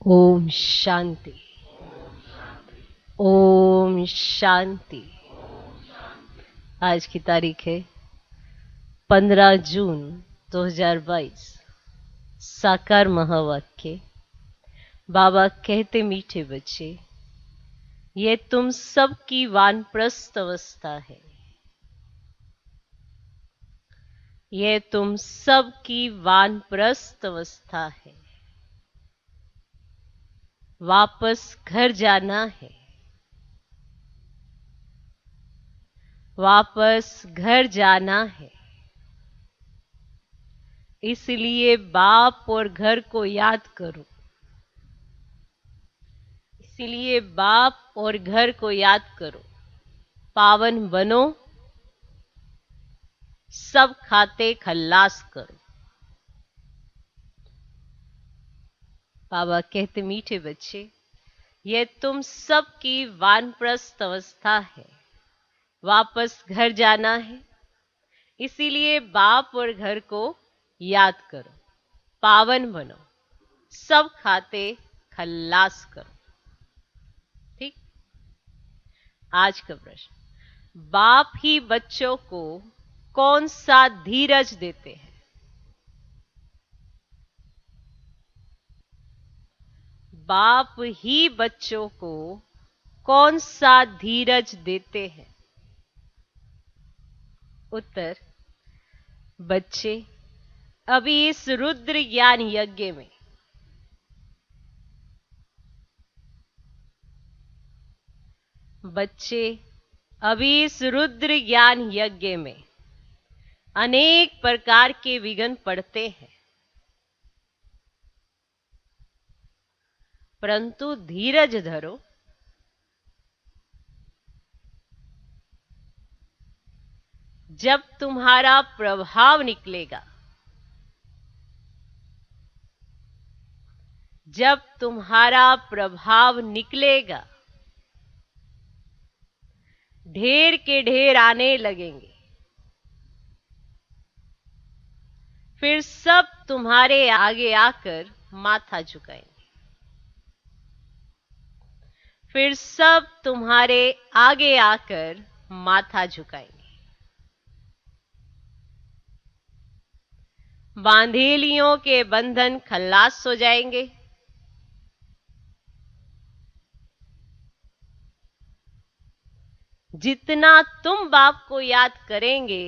ओम शांति। ओम शांति। आज की तारीख है 15 जून 2022। साकार महावाक्य। बाबा कहते मीठे बच्चे, ये तुम सबकी वानप्रस्थ अवस्था है। ये तुम सबकी वानप्रस्थ अवस्था है। वापस घर जाना है। वापस घर जाना है। इसलिए बाप और घर को याद करो। इसलिए बाप और घर को याद करो। पावन बनो, सब खाते खल्लास करो। बाबा कहते मीठे बच्चे, ये तुम सबकी वानप्रस्थ अवस्था है। वापस घर जाना है। इसीलिए बाप और घर को याद करो। पावन बनो, सब खाते खल्लास करो। ठीक। आज का प्रश्न, बाप ही बच्चों को कौन सा धीरज देते हैं? बाप ही बच्चों को कौन सा धीरज देते हैं? उत्तर, बच्चे अभी इस रुद्र ज्ञान यज्ञ में बच्चे अभी इस रुद्र ज्ञान यज्ञ में अनेक प्रकार के विघ्न पड़ते हैं, परंतु धीरज धरो। जब तुम्हारा प्रभाव निकलेगा, जब तुम्हारा प्रभाव निकलेगा, ढेर के ढेर आने लगेंगे। फिर सब तुम्हारे आगे आकर माथा झुकाएंगे। फिर सब तुम्हारे आगे आकर माथा झुकाएंगे। बांधेलियों के बंधन खल्लास हो जाएंगे। जितना तुम बाप को याद करेंगे,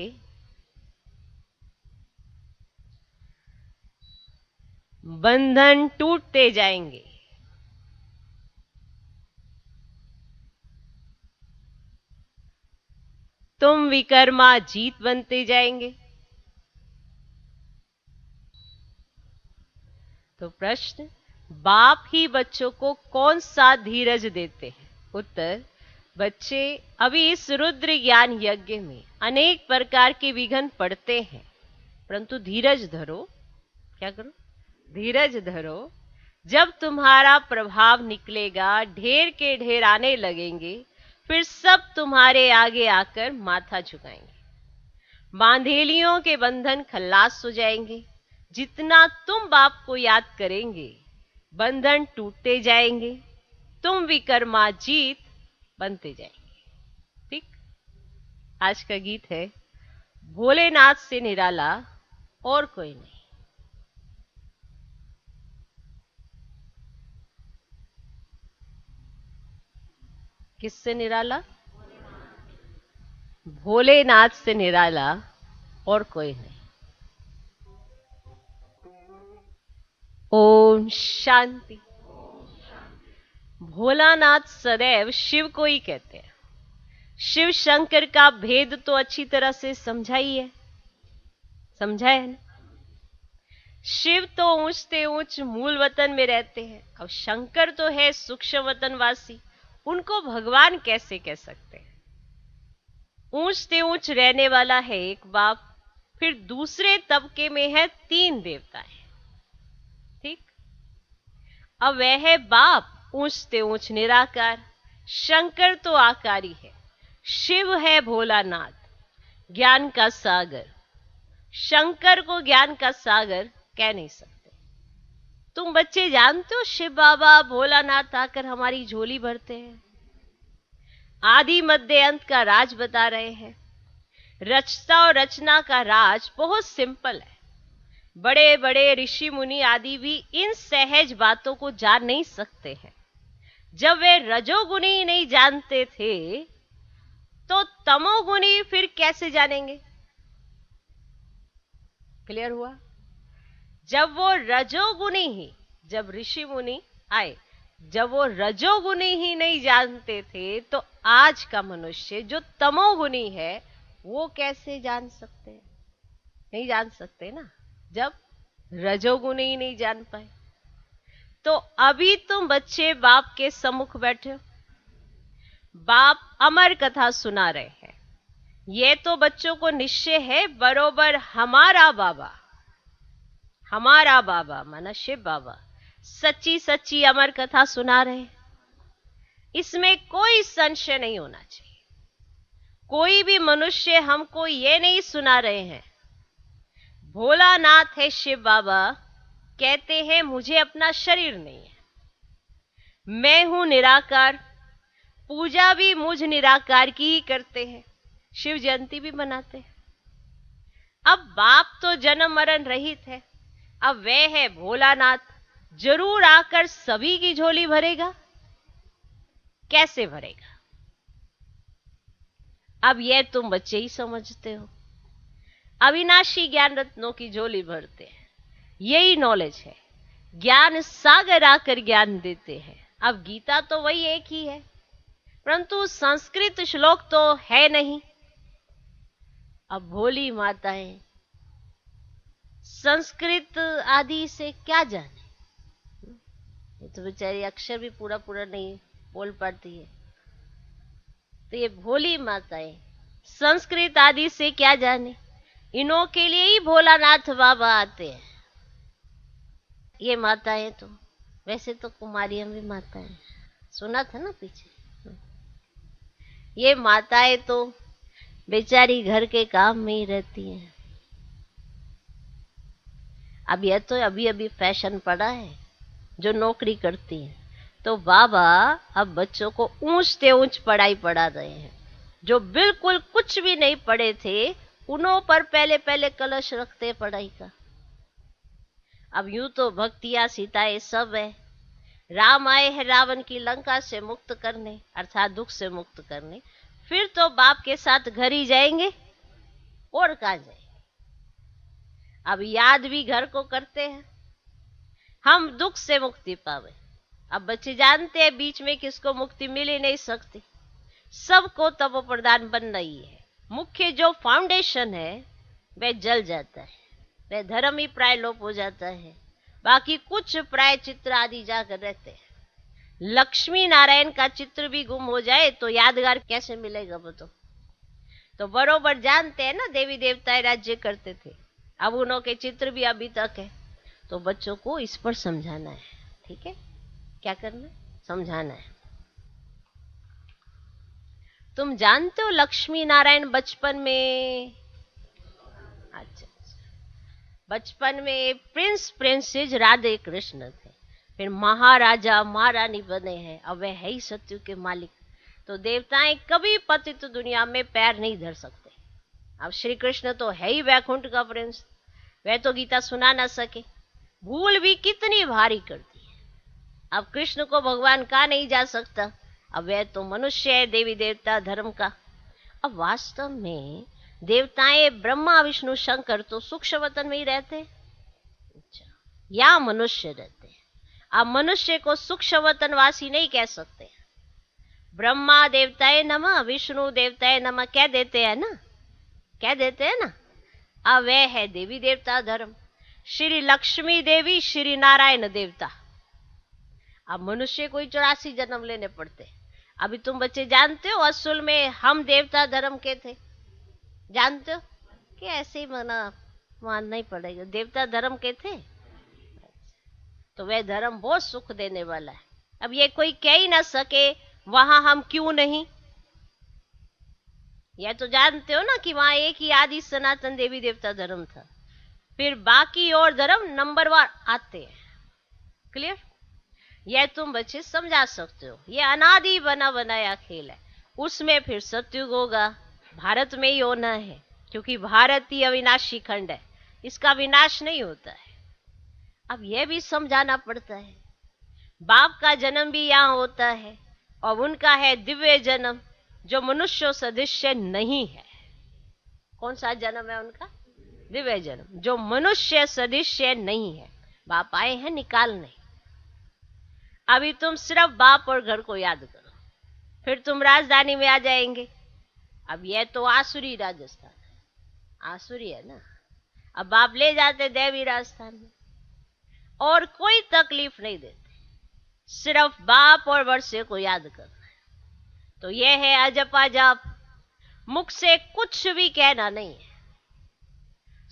बंधन टूटते जाएंगे। तुम विकर्मा जीत बनते जाएंगे। तो प्रश्न, बाप ही बच्चों को कौन सा धीरज देते हैं? उत्तर, बच्चे अभी इस रुद्र ज्ञान यज्ञ में अनेक प्रकार के विघ्न पड़ते हैं, परंतु धीरज धरो। क्या करो? धीरज धरो। जब तुम्हारा प्रभाव निकलेगा, ढेर के ढेर आने लगेंगे। फिर सब तुम्हारे आगे आकर माथा झुकाएंगे। बांधेलियों के बंधन खल्लास हो जाएंगे। जितना तुम बाप को याद करेंगे, बंधन टूटते जाएंगे। तुम विकर्मा जीत बनते जाएंगे। ठीक। आज का गीत है, भोलेनाथ से निराला और कोई नहीं। किससे निराला? भोलेनाथ से निराला और कोई नहीं। ओम शांति। भोलानाथ सदैव शिव को ही कहते हैं। शिव शंकर का भेद तो अच्छी तरह से समझा ही है, समझा है ना? शिव तो ऊंचते ऊंच मूल वतन में रहते हैं। अब शंकर तो है सूक्ष्म वतनवासी, उनको भगवान कैसे कह सकते हैं? ऊंचते ऊंच रहने वाला है एक बाप, फिर दूसरे तबके में है 3 देवताएं। ठीक। अब वह है बाप ऊंचते ऊंच निराकार। शंकर तो आकारी है। शिव है भोलानाथ, ज्ञान का सागर। शंकर को ज्ञान का सागर कह नहीं सकते। तुम बच्चे जानते हो शिव बाबा भोलानाथ आकर हमारी झोली भरते हैं, आदि मध्य अंत का राज बता रहे हैं। रचता और रचना का राज बहुत सिंपल है। बड़े बड़े ऋषि मुनि आदि भी इन सहज बातों को जान नहीं सकते हैं। जब वे रजोगुनी ही नहीं जानते थे तो तमोगुनी फिर कैसे जानेंगे? क्लियर हुआ? जब वो रजोगुनी ही, जब ऋषि मुनि आए, जब वो रजोगुनी ही नहीं जानते थे तो आज का मनुष्य जो तमोगुनी है वो कैसे जान सकते हैं? नहीं जान सकते ना, जब रजोगुनी ही नहीं जान पाए। तो अभी तुम बच्चे बाप के सम्मुख बैठे हो, बाप अमर कथा सुना रहे हैं। ये तो बच्चों को निश्चय है बरोबर हमारा बाबा माना शिव बाबा सच्ची सच्ची अमर कथा सुना रहे हैं। इसमें कोई संशय नहीं होना चाहिए। कोई भी मनुष्य हमको ये नहीं सुना रहे हैं भोलानाथ है शिव बाबा, कहते हैं मुझे अपना शरीर नहीं है, मैं हूं निराकार, पूजा भी मुझ निराकार की ही करते हैं, शिव जयंती भी मनाते हैं। अब बाप तो जन्म मरण रहित है, अब वह है भोलानाथ, जरूर आकर सभी की झोली भरेगा। कैसे भरेगा? अब यह तुम बच्चे ही समझते हो। अविनाशी ज्ञान रत्नों की झोली भरते हैं, यही नॉलेज है। ज्ञान सागर आकर ज्ञान देते हैं। अब गीता तो वही एक ही है, परंतु संस्कृत श्लोक तो है नहीं। अब भोली माताएं संस्कृत आदि से क्या जाने, ये तो बेचारी अक्षर भी पूरा पूरा नहीं बोल पाती है। तो ये भोली माताएं संस्कृत आदि से क्या जाने, इनों के लिए ही भोलानाथ बाबा आते हैं। ये माताएं तो वैसे तो कुमारियां भी माताएं, सुना था ना पीछे। ये माताएं तो बेचारी घर के काम में ही रहती हैं। अब यह तो अभी अभी फैशन पड़ा है, जो नौकरी करती हैं। तो बाबा अब बच्चों को ऊंच से ऊंच पढ़ाई पढ़ा रहे हैं। जो बिल्कुल कुछ भी नहीं पढ़े थे उन्हों पर पहले पहले कलश रखते पढ़ाई का। अब यूं तो भक्तियां सीताएं सब है। राम आए हैं रावण की लंका से मुक्त करने, अर्थात दुख से मुक्त करने। फिर तो बाप के साथ घर ही जाएंगे, और कहां जाएंगे? अब याद भी घर को करते हैं, हम दुख से मुक्ति पावे। अब बच्चे जानते हैं बीच में किसको मुक्ति मिल ही नहीं सकती, सबको तपो प्रधान बनना ही है। मुख्य जो फाउंडेशन है वह जल जाता है, वह धर्म ही प्राय लोप हो जाता है। बाकी कुछ प्राय चित्र आदि जाकर रहते हैं। लक्ष्मी नारायण का चित्र भी गुम हो जाए तो यादगार कैसे मिलेगा? वो तो बरोबर जानते हैं ना देवी देवताएं राज्य करते थे, अब उन्हों के चित्र भी अभी तक है। तो बच्चों को इस पर समझाना है, ठीक है? क्या करना है? समझाना है। तुम जानते हो लक्ष्मी नारायण बचपन में, अच्छा, बचपन में प्रिंस प्रिंसेस राधे कृष्ण थे, फिर महाराजा महारानी बने हैं, अब वे है ही सत्यु के मालिक। तो देवताएं कभी पतित दुनिया में पैर नहीं धर सकते। अब श्री कृष्ण तो है ही वैकुंठ का प्रिंस, वह तो गीता सुना ना सके, भूल भी कितनी भारी करती है। अब कृष्ण को भगवान कहा नहीं जा सकता, अब वह तो मनुष्य है देवी देवता धर्म का। अब वास्तव में देवताएं ब्रह्मा विष्णु शंकर तो सूक्ष्म वतन में ही रहते, अच्छा, या मनुष्य रहते हैं। अब मनुष्य को सूक्ष्म वतन वासी नहीं कह सकते। ब्रह्मा देवताएं नमः, विष्णु देवताएं नमः कह देते हैं ना, कह देते हैं ना। अब वह है देवी देवता धर्म, श्री लक्ष्मी देवी श्री नारायण देवता। अब मनुष्य को 84 जन्म लेने पड़ते। अभी तुम बच्चे जानते हो असल में हम देवता धर्म के थे, जानते हो कि ऐसे ही मानना ही पड़ेगा, देवता धर्म के थे। तो वह धर्म बहुत सुख देने वाला है। अब ये कोई कह ही ना सके वहां हम क्यों नहीं। यह तो जानते हो ना कि वहां एक ही आदि सनातन देवी देवता धर्म था, फिर बाकी और धर्म नंबरवार आते हैं। क्लियर? यह तुम बच्चे समझा सकते हो। यह अनादि बना बनाया खेल है। उसमें फिर सतयुग होगा, भारत में ही होना है, क्योंकि भारत ही अविनाशी खंड है, इसका विनाश नहीं होता है। अब यह भी समझाना पड़ता है, बाप का जन्म भी यहाँ होता है और उनका है दिव्य जन्म, जो मनुष्य सदृश्य नहीं है। कौन सा जन्म है उनका? दिव्य जन्म, जो मनुष्य सदृश्य नहीं है। बाप आए हैं निकालने। अभी तुम सिर्फ बाप और घर को याद करो, फिर तुम राजधानी में आ जाएंगे। अब यह तो आसुरी राजस्थान है, आसुरी है ना। अब बाप ले जाते देवी राजस्थान में, और कोई तकलीफ नहीं देते, सिर्फ बाप और वर्षे को याद करना है। तो यह है अजपा जाप। मुख से कुछ भी कहना नहीं है,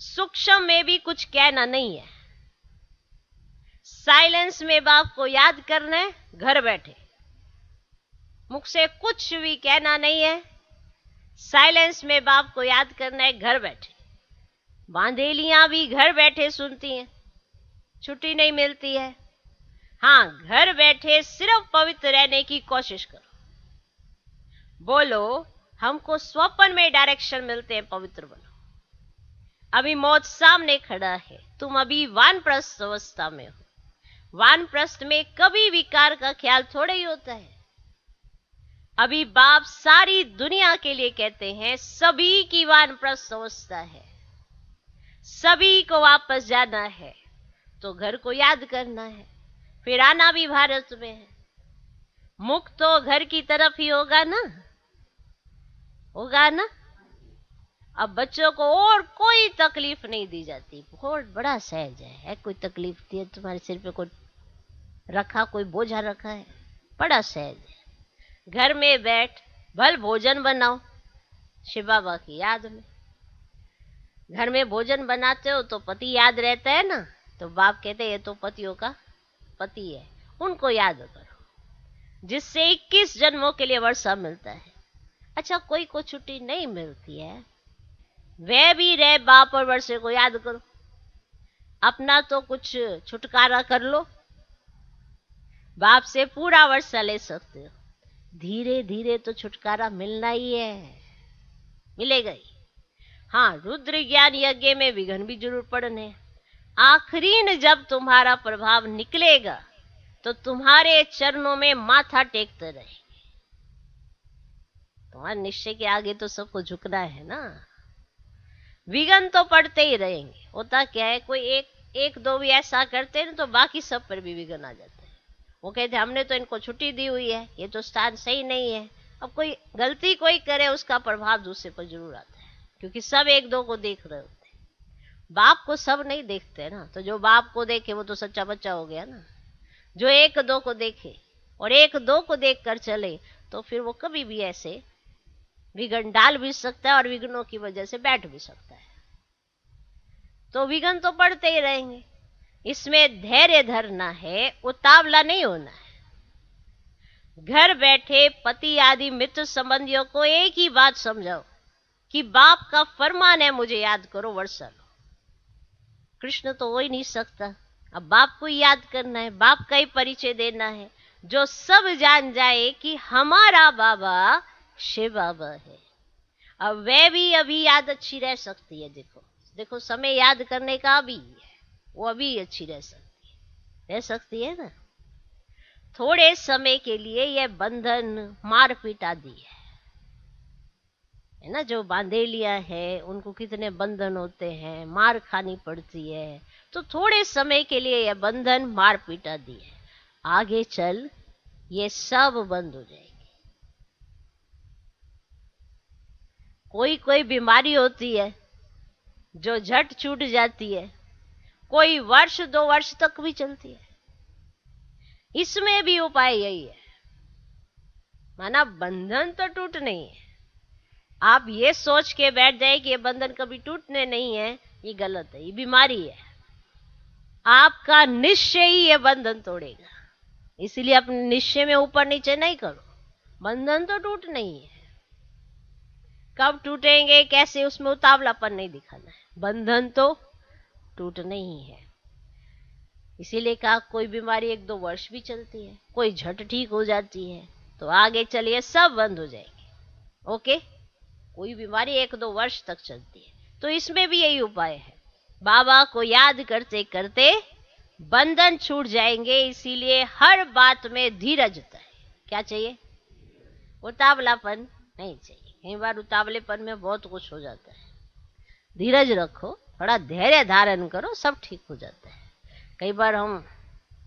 सूक्ष्म में भी कुछ कहना नहीं है। साइलेंस में बाप को याद करना है, घर बैठे। मुख से कुछ भी कहना नहीं है, साइलेंस में बाप को याद करना है, घर बैठे। बांधेलियां भी घर बैठे सुनती हैं, छुट्टी नहीं मिलती है। हाँ, घर बैठे सिर्फ पवित्र रहने की कोशिश करो। बोलो, हमको स्वप्न में डायरेक्शन मिलते हैं, पवित्र बनो। अभी मौत सामने खड़ा है, तुम अभी वानप्रस्थ अवस्था में हो। वानप्रस्थ में कभी विकार का ख्याल थोड़ा ही होता है। अभी बाप सारी दुनिया के लिए कहते हैं, सभी की वानप्रस्थ अवस्था है, सभी को वापस जाना है, तो घर को याद करना है, फिर आना भी भारत में है। मुख तो घर की तरफ ही होगा ना, होगा ना। अब बच्चों को और कोई तकलीफ नहीं दी जाती, बहुत बड़ा सहज है। कोई तकलीफ दी है तुम्हारे सिर पे, कोई रखा, कोई बोझा रखा है, बड़ा सहज है। घर में बैठ भल भोजन बनाओ शिव बाबा की याद में। घर में भोजन बनाते हो तो पति याद रहता है ना, तो बाप कहते हैं ये तो पतियों का पति है, उनको याद करो, जिससे 21 जन्मों के लिए वर्षा मिलता है। अच्छा, कोई को छुट्टी नहीं मिलती है, वह भी रहे बाप और वर्षे को याद करो, अपना तो कुछ छुटकारा कर लो। बाप से पूरा वर्षा ले सकते हो, धीरे धीरे तो छुटकारा मिलना ही है, मिलेगा ही। हाँ, रुद्र ज्ञान यज्ञ में विघ्न भी जरूर पड़ने। आखिरी में जब तुम्हारा प्रभाव निकलेगा तो तुम्हारे चरणों में माथा टेकते रहेंगे। तुम्हारे निश्चय के आगे तो सबको झुकना है ना। विघ्न तो पड़ते ही रहेंगे। होता क्या है, कोई एक दो भी ऐसा करते हैं तो बाकी सब पर भी विघ्न आ जाते हैं। वो कहते हमने तो इनको छुट्टी दी हुई है, ये तो स्थान सही नहीं है। अब कोई गलती कोई करे, उसका प्रभाव दूसरे पर जरूर आता है, क्योंकि सब एक दो को देख रहे होते हैं। बाप को सब नहीं देखते ना, तो जो बाप को देखे वो तो सच्चा बच्चा हो गया ना। जो एक दो को देखे और एक दो को देख कर चले, तो फिर वो कभी भी ऐसे विघ्न डाल भी सकता है और विघ्नों की वजह से बैठ भी सकता है। तो विघ्न तो पड़ते ही रहेंगे, इसमें धैर्य धरना है, उतावला नहीं होना है। घर बैठे पति आदि मित्र संबंधियों को एक ही बात समझाओ कि बाप का फरमान है, मुझे याद करो, वर्षा लो। कृष्ण तो हो ही नहीं सकता, अब बाप को याद करना है, बाप का ही परिचय देना है, जो सब जान जाए कि हमारा बाबा शिव बाबा है। अब वह भी अभी याद अच्छी रह सकती है। देखो देखो, समय याद करने का अभी है, वो अभी अच्छी रह सकती है ना। थोड़े समय के लिए यह बंधन मारपीट आदि है ना। जो बांधेलिया है उनको कितने बंधन होते हैं, मार खानी पड़ती है, तो थोड़े समय के लिए यह बंधन मारपीट आदि है। आगे चल ये सब बंद हो जाएगी। कोई कोई बीमारी होती है जो झट छूट जाती है, कोई वर्ष 2 वर्ष तक भी चलती है। इसमें भी उपाय यही है, माना बंधन तो टूट नहीं है। आप ये सोच के बैठ जाए कि ये बंधन कभी टूटने नहीं है, ये गलत है, ये बीमारी है। आपका निश्चय ही ये बंधन तोड़ेगा। इसलिए अपने निश्चय में ऊपर नीचे नहीं करो। बंधन तो टूट नहीं है, कब टूटेंगे कैसे, उसमें उतावलापन नहीं दिखाना है। बंधन तो टूट नहीं है। इसीलिए कहा कोई बीमारी 1-2 वर्ष भी चलती है, कोई झट ठीक हो जाती है, तो आगे चलिए सब बंद हो जाएंगे। ओके, कोई बीमारी 1-2 वर्ष तक चलती है, तो इसमें भी यही उपाय है। बाबा को याद करते करते बंधन छूट जाएंगे। इसीलिए हर बात में धीरजता है। क्या चाहिए? उतावलापन नहीं चाहिए। कई बार उतावलेपन में बहुत कुछ हो जाता है। धीरज रखो, थोड़ा धैर्य धारण करो, सब ठीक हो जाता है। कई बार हम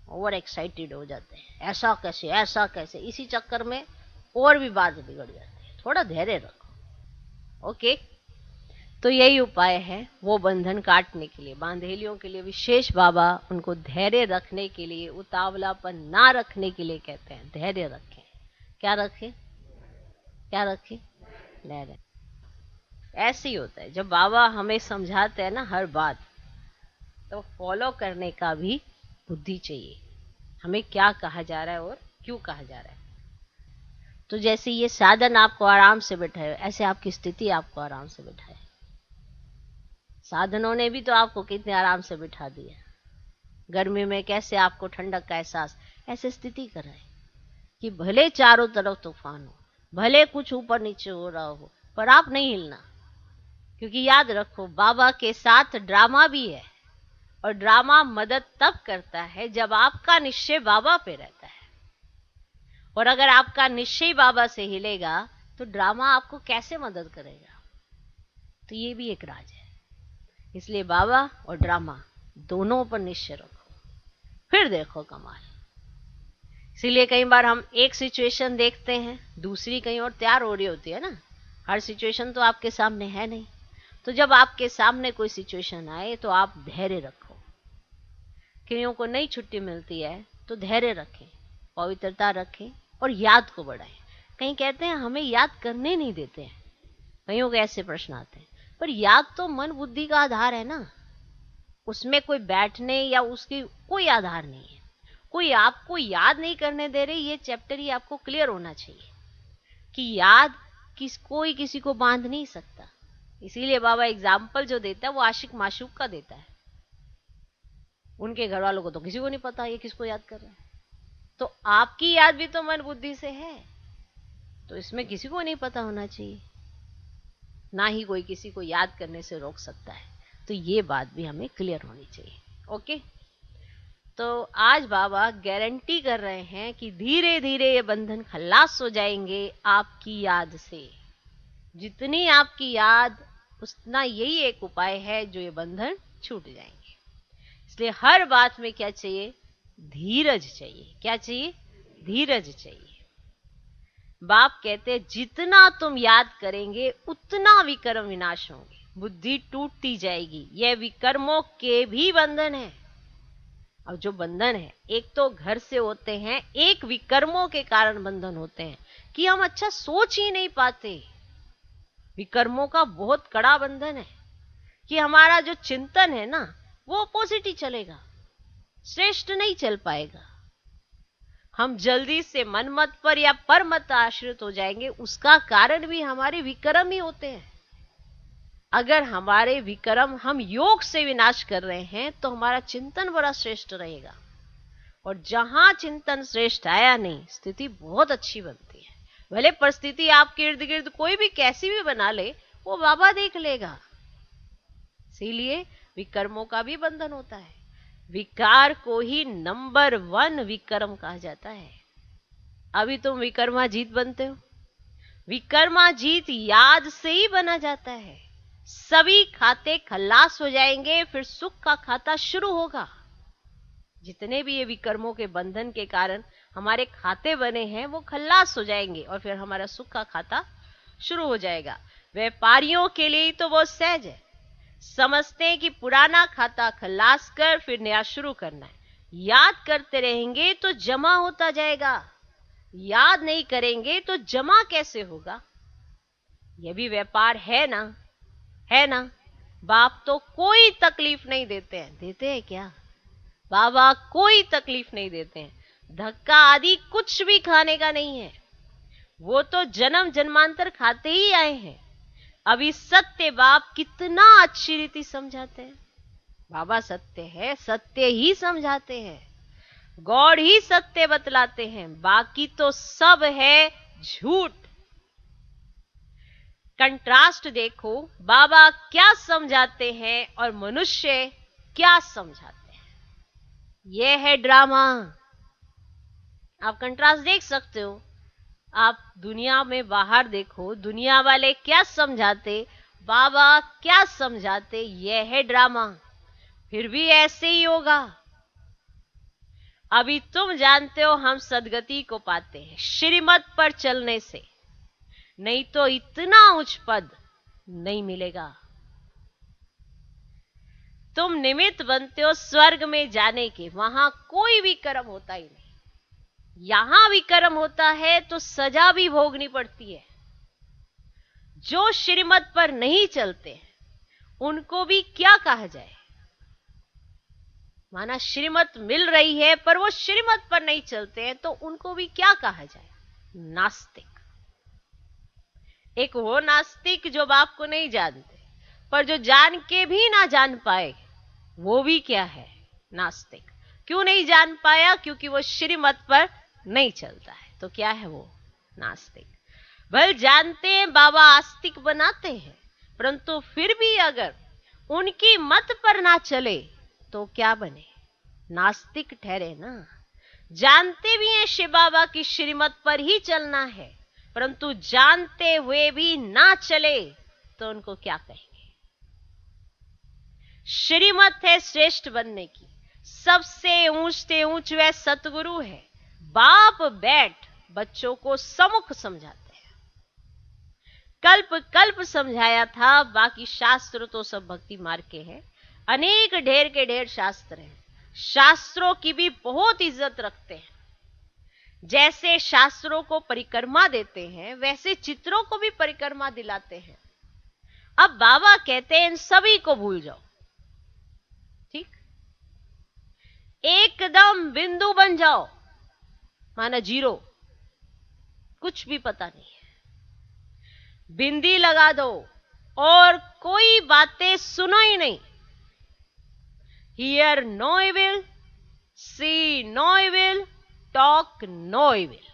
ओवर एक्साइटेड हो जाते हैं, ऐसा कैसे ऐसा कैसे, इसी चक्कर में और भी बात बिगड़ जाती है। थोड़ा धैर्य रखो। ओके, तो यही उपाय है वो बंधन काटने के लिए। बांधेलियों के लिए विशेष बाबा उनको धैर्य रखने के लिए, उतावलापन ना रखने के लिए कहते हैं। धैर्य रखें। क्या रखें? क्या रखें? धैर्य। ऐसे ही होता है जब बाबा हमें समझाते हैं ना हर बात, तो फॉलो करने का भी बुद्धि चाहिए। हमें क्या कहा जा रहा है और क्यों कहा जा रहा है। तो जैसे ये साधन आपको आराम से बैठाए, ऐसे आपकी स्थिति आपको आराम से बैठाए। साधनों ने भी तो आपको कितने आराम से बिठा दिया। गर्मी में कैसे आपको ठंडक का एहसास, ऐसे स्थिति कराए कि भले चारों तरफ तूफान हो, भले कुछ ऊपर नीचे हो रहा हो, पर आप नहीं हिलना। क्योंकि याद रखो, बाबा के साथ ड्रामा भी है, और ड्रामा मदद तब करता है जब आपका निश्चय बाबा पे रहता है। और अगर आपका निश्चय बाबा से हिलेगा तो ड्रामा आपको कैसे मदद करेगा। तो ये भी एक राज है। इसलिए बाबा और ड्रामा दोनों पर निश्चय रखो, फिर देखो कमाल। इसीलिए कई बार हम एक सिचुएशन देखते हैं, दूसरी कहीं और तैयार हो रही होती है ना। हर सिचुएशन तो आपके सामने है नहीं। तो जब आपके सामने कोई सिचुएशन आए तो आप धैर्य रखो। किन्हीं को नई छुट्टी मिलती है तो धैर्य रखें, पवित्रता रखें और याद को बढ़ाएं। कहीं कहते हैं हमें याद करने नहीं देते हैं, कईयों के ऐसे प्रश्न आते हैं। पर याद तो मन बुद्धि का आधार है ना, उसमें कोई बैठने या उसकी कोई आधार नहीं है। कोई आपको याद नहीं करने दे रही, ये चैप्टर ही आपको क्लियर होना चाहिए कि याद कोई किसी को बांध नहीं सकता। इसीलिए बाबा एग्जाम्पल जो देता है वो आशिक माशूक का देता है। उनके घर वालों को तो किसी को नहीं पता ये किसको याद कर रहे हैं। तो आपकी याद भी तो मन बुद्धि से है, तो इसमें किसी को नहीं पता होना चाहिए, ना ही कोई किसी को याद करने से रोक सकता है। तो ये बात भी हमें क्लियर होनी चाहिए। ओके, तो आज बाबा गारंटी कर रहे हैं कि धीरे धीरे ये बंधन खलास हो जाएंगे आपकी याद से। जितनी आपकी याद, उतना यही एक उपाय है जो ये बंधन छूट जाएंगे। इसलिए हर बात में क्या चाहिए? धीरज चाहिए। क्या चाहिए? धीरज चाहिए। बाप कहते जितना तुम याद करेंगे उतना विकर्म विनाश होंगे, बुद्धि टूटती जाएगी। यह विकर्मों के भी बंधन है। अब जो बंधन है, एक तो घर से होते हैं, एक विकर्मों के कारण बंधन होते हैं कि हम अच्छा सोच ही नहीं पाते। विकर्मों का बहुत कड़ा बंधन है कि हमारा जो चिंतन है ना वो अपोजिट ही चलेगा, श्रेष्ठ नहीं चल पाएगा। हम जल्दी से मनमत पर या परमत आश्रित हो जाएंगे। उसका कारण भी हमारे विकर्म ही होते हैं। अगर हमारे विकर्म हम योग से विनाश कर रहे हैं तो हमारा चिंतन बड़ा श्रेष्ठ रहेगा। और जहां चिंतन श्रेष्ठ आया नहीं, स्थिति बहुत अच्छी बनती है। भले परिस्थिति आपके इर्द गिर्द कोई भी कैसी भी बना ले, वो बाबा देख लेगा। इसीलिए विकर्मों का भी बंधन होता है। विकार को ही नंबर 1 विकर्म कहा जाता है। अभी तुम विकर्माजीत बनते हो। विकर्माजीत याद से ही बना जाता है। सभी खाते खलास हो जाएंगे, फिर सुख का खाता शुरू होगा। जितने भी ये विकर्मों के बंधन के कारण हमारे खाते बने हैं वो खलास हो जाएंगे और फिर हमारा सुख का खाता शुरू हो जाएगा। व्यापारियों के लिए तो वो सहज है, समझते हैं कि पुराना खाता खलास कर फिर नया शुरू करना है। याद करते रहेंगे तो जमा होता जाएगा, याद नहीं करेंगे तो जमा कैसे होगा। यह भी व्यापार है ना, है ना। बाप तो कोई तकलीफ नहीं देते हैं। देते हैं क्या? बाबा कोई तकलीफ नहीं देते हैं। धक्का आदि कुछ भी खाने का नहीं है। वो तो जन्म जन्मांतर खाते ही आए हैं। अभी सत्य बाप कितना अच्छी रीति समझाते हैं। बाबा सत्य है, सत्य ही समझाते हैं, गॉड ही सत्य बतलाते हैं, बाकी तो सब है झूठ। कंट्रास्ट देखो, बाबा क्या समझाते हैं और मनुष्य क्या समझाते हैं। यह है ड्रामा। आप कंट्रास्ट देख सकते हो। आप दुनिया में बाहर देखो, दुनिया वाले क्या समझाते, बाबा क्या समझाते, यह है ड्रामा। फिर भी ऐसे ही होगा। अभी तुम जानते हो हम सदगति को पाते हैं श्रीमत पर चलने से, नहीं तो इतना उच्च पद नहीं मिलेगा। तुम निमित्त बनते हो स्वर्ग में जाने के, वहां कोई भी कर्म होता ही नहीं। यहां भी कर्म होता है तो सजा भी भोगनी पड़ती है। जो श्रीमत पर नहीं चलते उनको भी क्या कहा जाए। माना श्रीमत मिल रही है पर वो श्रीमत पर नहीं चलते हैं तो उनको भी क्या कहा जाए, नास्तिक। एक वो नास्तिक जो बाप को नहीं जानते, पर जो जान के भी ना जान पाए, वो भी क्या है, नास्तिक। क्यों नहीं जान पाया? क्योंकि वो श्रीमत पर नहीं चलता है, तो क्या है वो, नास्तिक। भले जानते हैं बाबा आस्तिक बनाते हैं, परंतु फिर भी अगर उनकी मत पर ना चले तो क्या बने, नास्तिक ठहरे ना। जानते भी हैं शिव बाबा की श्रीमत पर ही चलना है, परंतु जानते हुए भी ना चले तो उनको क्या कहेंगे। श्रीमत है श्रेष्ठ बनने की, सबसे ऊंच से ऊंच वह सतगुरु है। बाप बैठ बच्चों को समुख समझाते हैं। कल्प कल्प समझाया था, बाकी शास्त्र तो सब भक्ति मार्ग के हैं। अनेक ढेर के ढेर शास्त्र हैं, शास्त्रों की भी बहुत इज्जत रखते हैं। जैसे शास्त्रों को परिक्रमा देते हैं, वैसे चित्रों को भी परिक्रमा दिलाते हैं। अब बाबा कहते हैं इन सभी को भूल जाओ, ठीक, एकदम बिंदु बन जाओ, माना जीरो, कुछ भी पता नहीं है। बिंदी लगा दो और कोई बातें सुनो ही नहीं। Hear no evil, see no evil, talk no evil.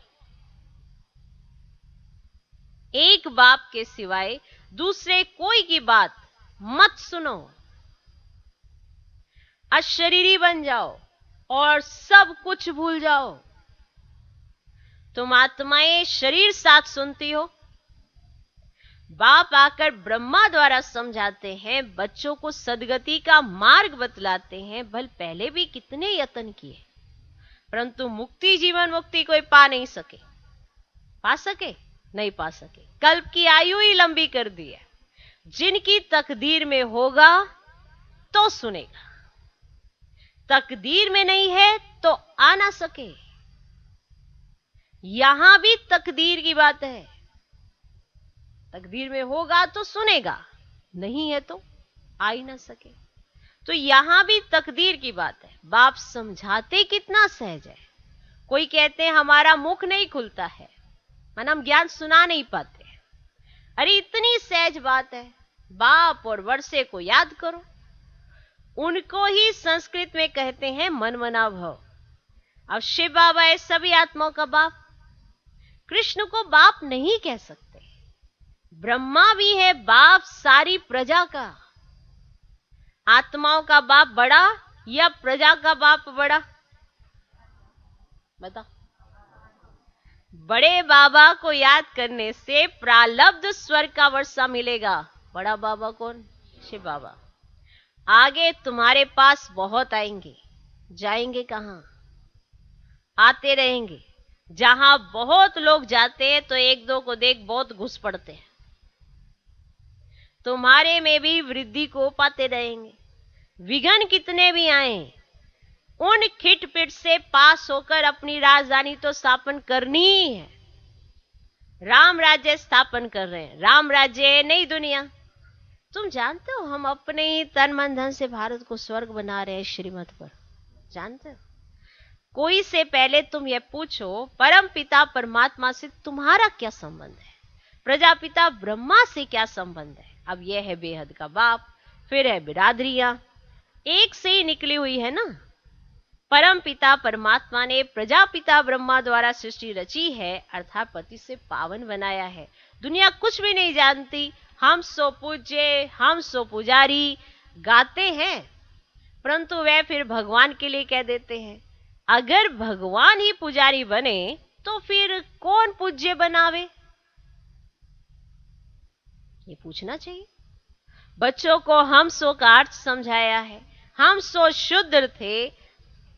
एक बाप के सिवाय दूसरे कोई की बात मत सुनो। अशरीरी बन जाओ और सब कुछ भूल जाओ। तुम आत्माएं शरीर साथ सुनती हो। बाप आकर ब्रह्मा द्वारा समझाते हैं, बच्चों को सदगति का मार्ग बतलाते हैं। भल पहले भी कितने यत्न किए, परंतु मुक्ति, जीवन मुक्ति कोई पा नहीं सके। पा सके? नहीं पा सके। कल्प की आयु ही लंबी कर दी है। जिनकी तकदीर में होगा तो सुनेगा, तकदीर में नहीं है तो आ ना सके। यहां भी तकदीर की बात है। तकदीर में होगा तो सुनेगा, नहीं है तो आ ही ना सके। तो यहां भी तकदीर की बात है। बाप समझाते कितना सहज है। कोई कहते हैं हमारा मुख नहीं खुलता है, माना हम ज्ञान सुना नहीं पाते। अरे इतनी सहज बात है। बाप और वर्षे को याद करो, उनको ही संस्कृत में कहते हैं मन मना भव। अब शिव बाबा है सभी आत्माओं का बाप, कृष्ण को बाप नहीं कह सकते। ब्रह्मा भी है बाप सारी प्रजा का। आत्माओं का बाप बड़ा या प्रजा का बाप बड़ा? बता। बड़े बाबा को याद करने से प्रालब्ध स्वर्ग का वर्षा मिलेगा। बड़ा बाबा कौन? शिव बाबा। आगे तुम्हारे पास बहुत आएंगे, जाएंगे कहां? आते रहेंगे। जहां बहुत लोग जाते हैं तो एक दो को देख बहुत घुस पड़ते हैं। तुम्हारे में भी वृद्धि को पाते रहेंगे। विघ्न कितने भी आए, उन खिटपिट से पास होकर अपनी राजधानी तो स्थापन करनी ही है। राम राज्य स्थापन कर रहे हैं। राम राज्य है नई दुनिया। तुम जानते हो हम अपने ही तन मन धन से भारत को स्वर्ग बना रहे हैं श्रीमत पर, जानते हो? कोई से पहले तुम ये पूछो परम पिता परमात्मा से तुम्हारा क्या संबंध है, प्रजापिता ब्रह्मा से क्या संबंध है। अब यह है बेहद का बाप, फिर है बिरादरियां, एक से ही निकली हुई है ना। परम पिता परमात्मा ने प्रजापिता ब्रह्मा द्वारा सृष्टि रची है, अर्थात पति से पावन बनाया है। दुनिया कुछ भी नहीं जानती, हम सो पूज्य, हम सो पुजारी गाते हैं, परंतु वे फिर भगवान के लिए कह देते हैं। अगर भगवान ही पुजारी बने तो फिर कौन पूज्य बनावे, ये पूछना चाहिए। बच्चों को हम सो का अर्थ समझाया है। हम सो शूद्र थे,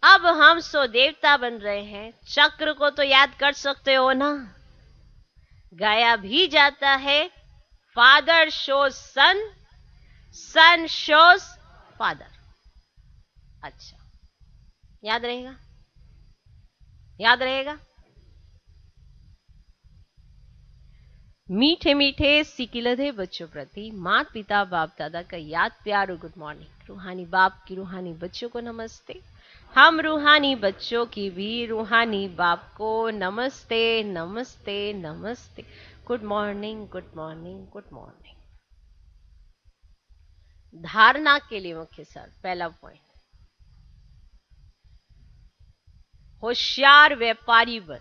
अब हम सो देवता बन रहे हैं। चक्र को तो याद कर सकते हो ना, गाया भी जाता है, फादर शोज सन, सन शोज फादर। अच्छा, याद रहेगा, याद रहेगा। मीठे मीठे सिकिलधे बच्चों प्रति माता पिता बाप दादा का याद प्यार और गुड मॉर्निंग। रूहानी बाप की रूहानी बच्चों को नमस्ते। हम रूहानी बच्चों की भी रूहानी बाप को नमस्ते नमस्ते नमस्ते। Good morning good morning good morning. धारणा के लिए मुख्य सार पहला पॉइंट, होशियार व्यापारी बन।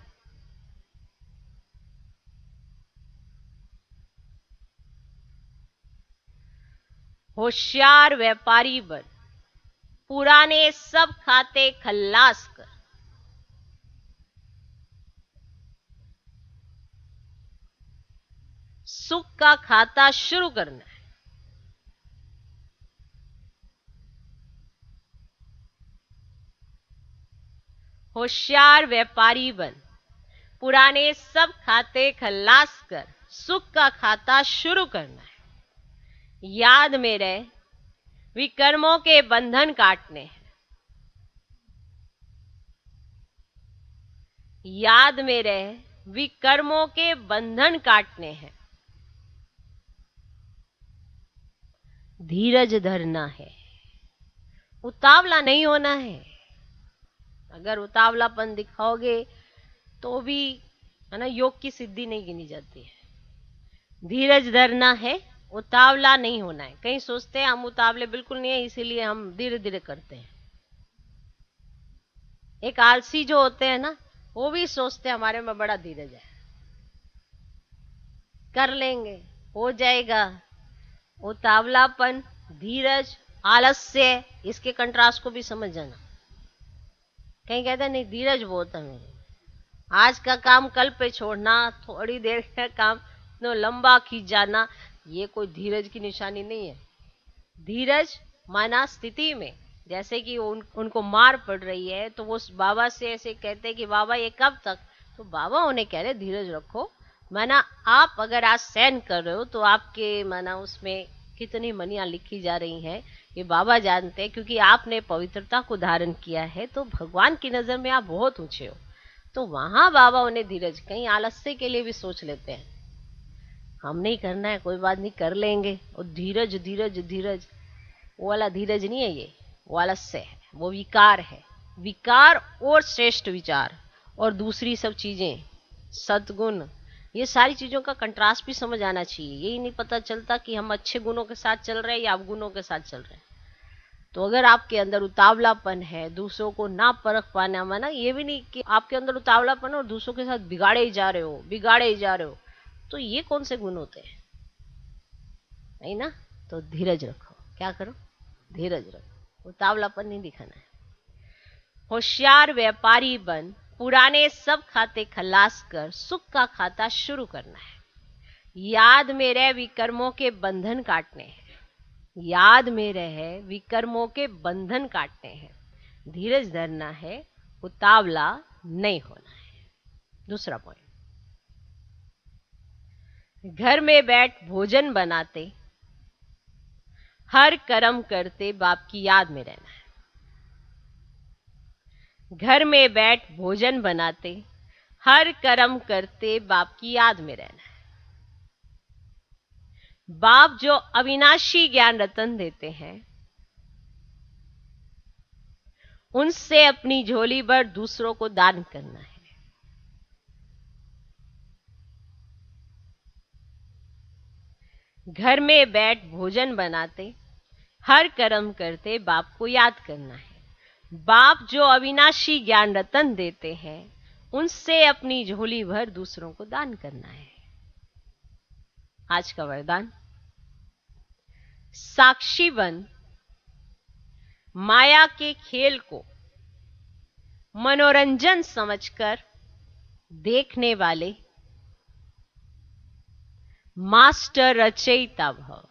होशियार व्यापारी बन, पुराने सब खाते खल्लास कर। सुख का खाता शुरू करना है। होशियार व्यापारी बन, पुराने सब खाते खल्लास कर, सुख का खाता शुरू करना है। याद में रहे, विकर्मों के बंधन काटने हैं। याद में रहे, विकर्मों के बंधन काटने हैं। धीरज धरना है, उतावला नहीं होना है। अगर उतावलापन दिखाओगे तो भी है ना, योग की सिद्धि नहीं गिनी जाती है। धीरज धरना है, उतावला नहीं होना है। कहीं सोचते हैं हम उतावले बिल्कुल नहीं है, इसीलिए हम धीरे धीरे करते हैं। एक आलसी जो होते हैं ना, वो भी सोचते हैं हमारे में बड़ा धीरज है, कर लेंगे, हो जाएगा। उतावलापन, धीरज, आलस्य, इसके कंट्रास्ट को भी समझ जाना। कहीं कहते हैं नहीं धीरज बहुत है मेरे, आज का काम कल पे छोड़ना, थोड़ी देर का काम तो लंबा खींच जाना, ये कोई धीरज की निशानी नहीं है। धीरज माना स्थिति में, जैसे कि उनको मार पड़ रही है तो वो बाबा से ऐसे कहते हैं कि बाबा ये कब तक, तो बाबा उन्हें कह रहे धीरज रखो। माना आप अगर आज सहन कर रहे हो तो आपके माना उसमें कितनी मनियां लिखी जा रही हैं ये बाबा जानते हैं, क्योंकि आपने पवित्रता को धारण किया है तो भगवान की नजर में आप बहुत ऊंचे हो। तो वहां बाबा उन्हें धीरज, कहीं आलस्य के लिए भी सोच लेते हैं हम नहीं करना है, कोई बात नहीं, कर लेंगे। और धीरज धीरज धीरज, वो वाला धीरज नहीं है, ये वो आलस्य है, वो विकार है। विकार और श्रेष्ठ विचार और दूसरी सब चीजें, सद्गुण, ये सारी चीजों का कंट्रास्ट भी समझ आना चाहिए। यही नहीं पता चलता कि हम अच्छे गुणों के साथ चल रहे हैं या अवगुणों के साथ चल रहे हैं। तो अगर आपके अंदर उतावलापन है, दूसरों को ना परख पाना, माना ये भी नहीं कि आपके अंदर उतावलापन और दूसरों के साथ बिगाड़े ही जा रहे हो, बिगाड़े ही जा रहे हो, तो ये कौन से गुण होते हैं, नहीं ना। तो धीरज रखो, क्या करो, धीरज रखो, उतावलापन नहीं दिखाना है। होशियार व्यापारी बन, पुराने सब खाते खलास कर, सुख का खाता शुरू करना है। याद में रहे, विकर्मों के बंधन काटने हैं। याद में रहे, विकर्मों के बंधन काटने हैं। धीरज धरना है, उतावला नहीं होना है। दूसरा पॉइंट, घर में बैठ भोजन बनाते, हर कर्म करते बाप की याद में रहना है। घर में बैठ भोजन बनाते, हर कर्म करते बाप की याद में रहना है। बाप जो अविनाशी ज्ञान रतन देते हैं, उनसे अपनी झोली भर दूसरों को दान करना है। घर में बैठ भोजन बनाते, हर कर्म करते बाप को याद करना है। बाप जो अविनाशी ज्ञान रतन देते हैं, उनसे अपनी झोली भर दूसरों को दान करना है। आज का वरदान, साक्षी बन माया के खेल को मनोरंजन समझकर देखने वाले मास्टर रचयिता भव।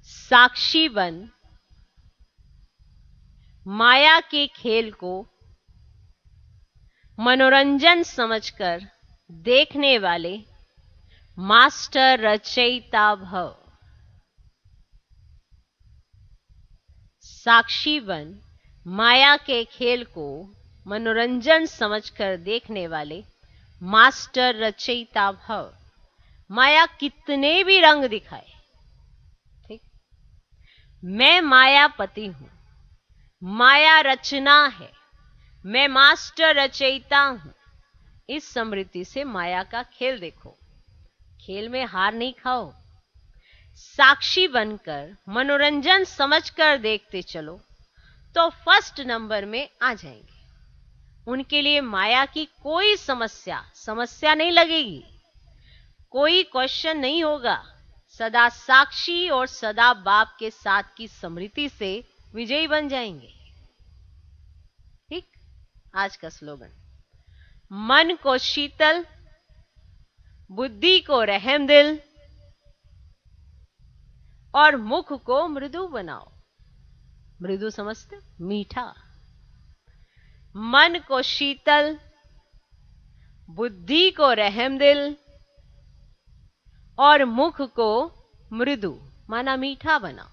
साक्षी बन माया के खेल को मनोरंजन समझकर देखने वाले मास्टर रचयिता भव। साक्षी बन माया के खेल को मनोरंजन समझकर देखने वाले मास्टर रचयिता भव। माया कितने भी रंग दिखाए, ठीक, मैं मायापति हूं, माया रचना है, मैं मास्टर रचयिता हूं। इस स्मृति से माया का खेल देखो, खेल में हार नहीं खाओ। साक्षी बनकर मनोरंजन समझकर देखते चलो तो फर्स्ट नंबर में आ जाएंगे। उनके लिए माया की कोई समस्या नहीं लगेगी, कोई क्वेश्चन नहीं होगा। सदा साक्षी और सदा बाप के साथ की स्मृति से विजयी बन जाएंगे। ठीक, आज का स्लोगन, मन को शीतल, बुद्धि को रहमदिल और मुख को मृदु बनाओ। मृदु समझते, मीठा। मन को शीतल, बुद्धि को रहमदिल और मुख को मृदु माना मीठा बनाओ।